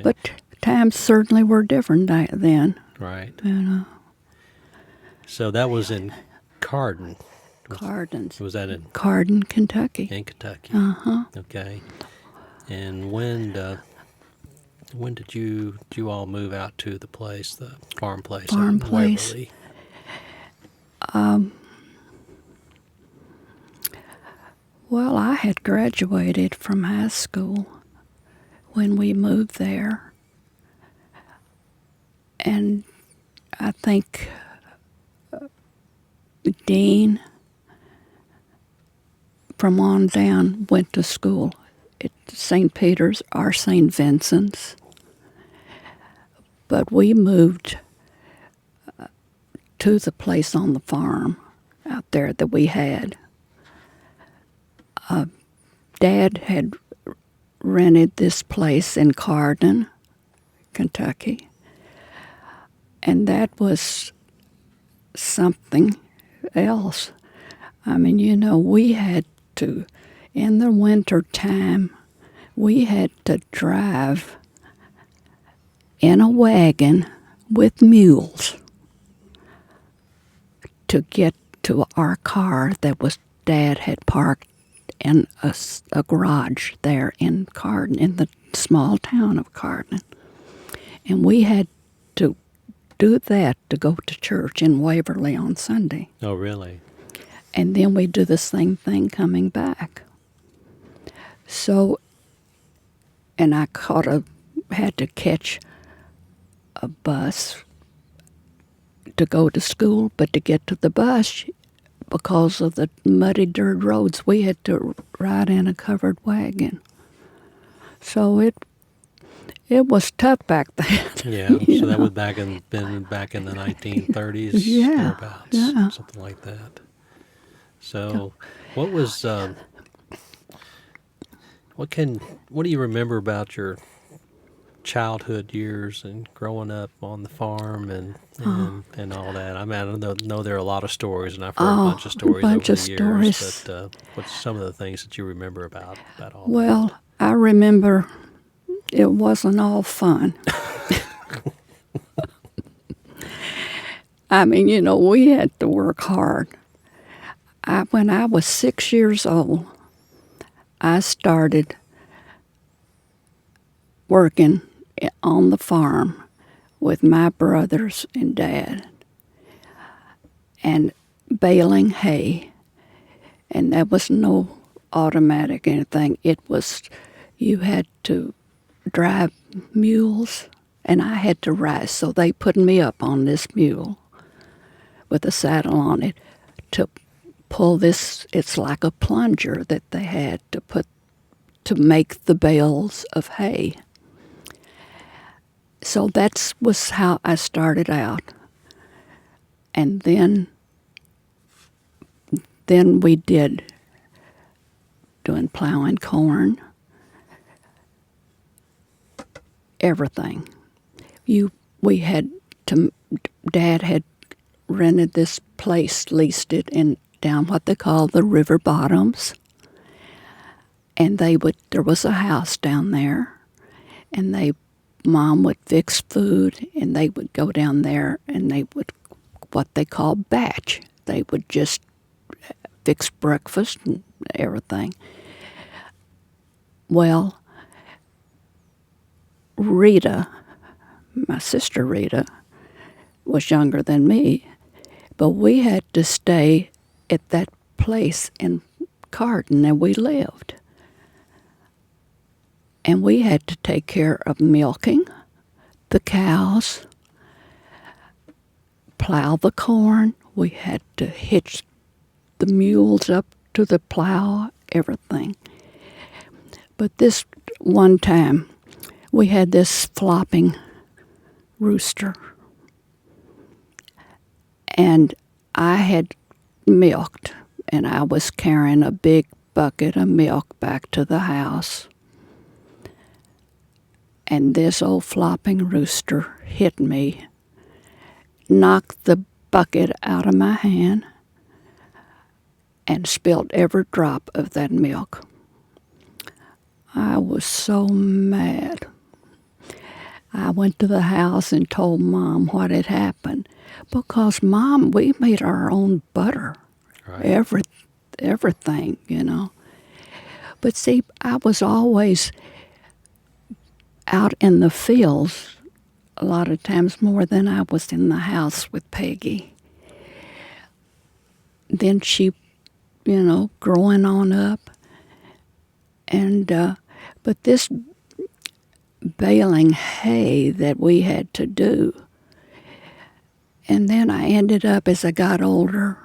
Okay. But times certainly were different then. Right. You know, So that was in Corydon. Cardin's. Was that in Corydon, Kentucky. Kentucky? Uh-huh. Okay. And when did you all move out to the place, the farm place Farm in place. Waverly? Well, I had graduated from high school when we moved there. And I think Dean from on down went to school at St. Peter's or St. Vincent's. But we moved to the place on the farm out there that we had. Dad had rented this place in Corydon, Kentucky. And that was something else. I mean, you know, we had to, in the winter time, we had to drive in a wagon with mules to get to our car that was Dad had parked in a garage there in Corydon, in the small town of Corydon. And we had to do that to go to church in Waverly on Sunday. Oh, really? And then we do the same thing coming back. So, and I had to catch a bus to go to school, but to get to the bus, because of the muddy dirt roads, we had to ride in a covered wagon. So it was tough back then. Yeah. So that was back in the 1930s, Yeah, thereabouts, yeah. something like that. So, what was what do you remember about your childhood years and growing up on the farm and all that? I mean, I know there are a lot of stories, and I've heard a bunch of stories over the years. But what's some of the things that you remember about all that? Well, I remember it wasn't all fun. I mean, you know, we had to work hard. When I was 6 years old, I started working on the farm with my brothers and Dad and baling hay. And there was no automatic anything. It was, you had to drive mules, and I had to ride. So they put me up on this mule with a saddle on it to pull this. It's like a plunger that they had to make the bales of hay. So that was how I started out. And then we did doing plowing corn, everything. Dad had rented this place, leased it down what they call the river bottoms. And there was a house down there, and Mom would fix food, and they would go down there, and they would, what they call batch. They would just fix breakfast and everything. Well, Rita, my sister Rita, was younger than me, but we had to stay at that place in Corydon that we lived. And we had to take care of milking the cows, plow the corn. We had to hitch the mules up to the plow, everything. But this one time, we had this flopping rooster. And I had milked, and I was carrying a big bucket of milk back to the house. And this old flopping rooster hit me, knocked the bucket out of my hand, and spilled every drop of that milk. I was so mad. I went to the house and told Mom what had happened. Because, Mom, we made our own butter. Right. Everything, But see, I was always out in the fields a lot of times more than I was in the house with Peggy. Then she, growing on up. And, but this baling hay that we had to do, and then I ended up, as I got older,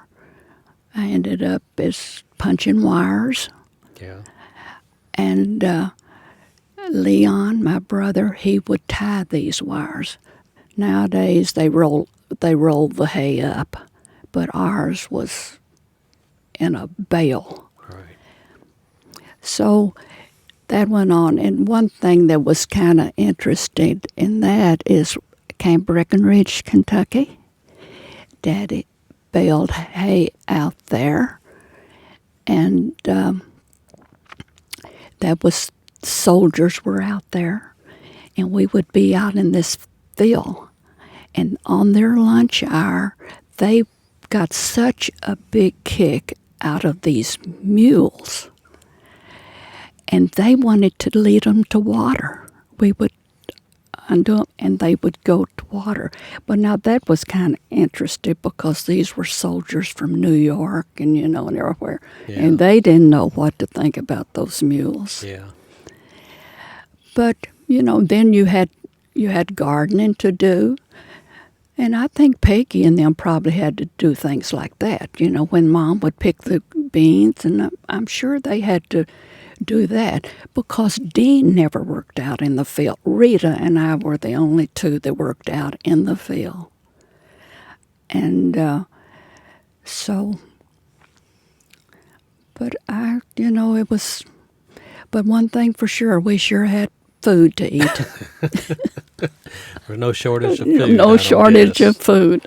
I ended up as punching wires. Yeah. And Leon, my brother, he would tie these wires. Nowadays they roll the hay up, but ours was in a bale. Right. So that went on. And one thing that was kind of interesting in that is Camp Breckenridge, Kentucky. Daddy baled hay out there, and that was soldiers were out there, and we would be out in this field, and on their lunch hour they got such a big kick out of these mules, and they wanted to lead them to water. We would undo them, and they would go to water. But now that was kind of interesting because these were soldiers from New York and, and everywhere. Yeah. And they didn't know what to think about those mules. Yeah. But, then you had gardening to do. And I think Peggy and them probably had to do things like that. When Mom would pick the beans, and I'm sure they had to do that because Dean never worked out in the field. Rita and I were the only two that worked out in the field. And so, but it was, but one thing for sure, we sure had food to eat. There's no shortage of food. No shortage of food.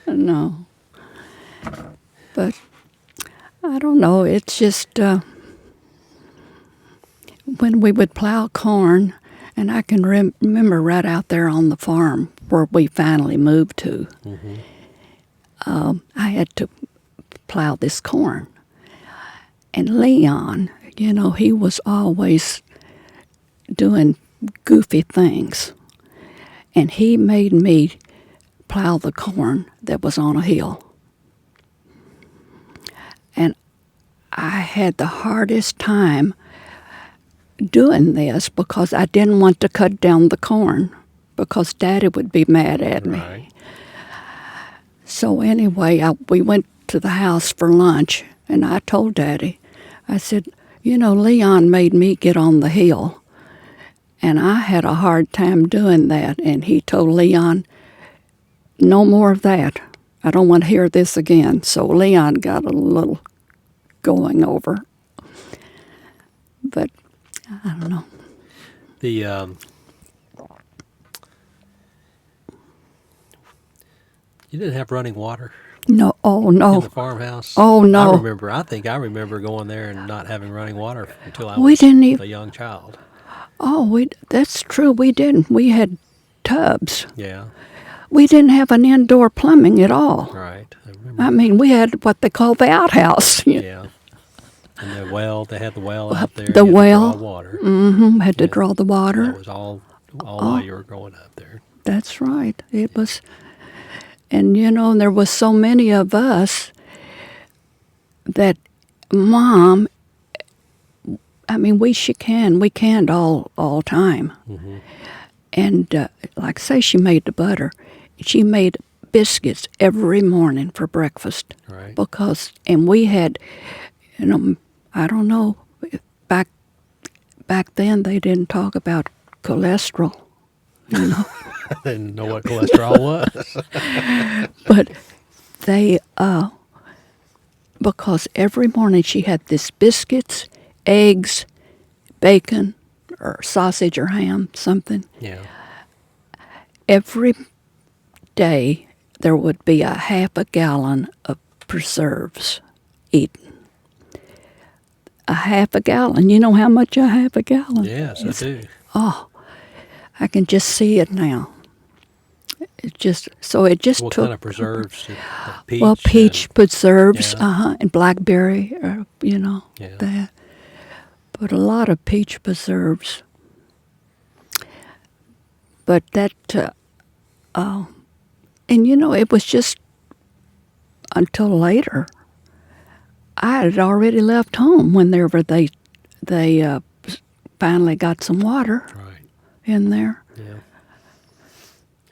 No. But I don't know, it's just when we would plow corn, and I can remember right out there on the farm where we finally moved to, I had to plow this corn. And Leon, he was always doing goofy things. And he made me plow the corn that was on a hill. And I had the hardest time doing this because I didn't want to cut down the corn because Daddy would be mad at me. Right. So anyway, we went to the house for lunch, and I told Daddy, I said, Leon made me get on the hill, and I had a hard time doing that. And he told Leon, no more of that. I don't want to hear this again. So Leon got a little going over. But I don't know. You didn't have running water No, oh no. in the farmhouse? Oh, no. I think I remember going there and not having running water until I We was didn't even- a young child. Oh, that's true. We didn't. We had tubs. Yeah, We didn't have an indoor plumbing at all. right. I remember. I mean, we had what they call the outhouse. Yeah. And the well, they had the well out there. The you had to well. draw water. Had to draw the water. That was all while you were growing up there. That's right. It was, and there was so many of us that Mom, I mean, we canned all time. And like I say, she made the butter. She made biscuits every morning for breakfast. Right. And we had, I don't know, back then they didn't talk about cholesterol, I didn't know what cholesterol was. But they, because every morning she had this biscuits, eggs, bacon, or sausage or ham, something. Yeah. Every day there would be a half a gallon of preserves eaten. A half a gallon. You know how much a half a gallon Yes, is? I do. Oh, I can just see it now. It just What took kind of preserves? Peach. well, peach preserves, yeah. and blackberry, Yeah. that. But a lot of peach preserves. But that, and it was just until later. I had already left home whenever they finally got some water Right. in there. Yeah.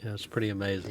Yeah. It's pretty amazing.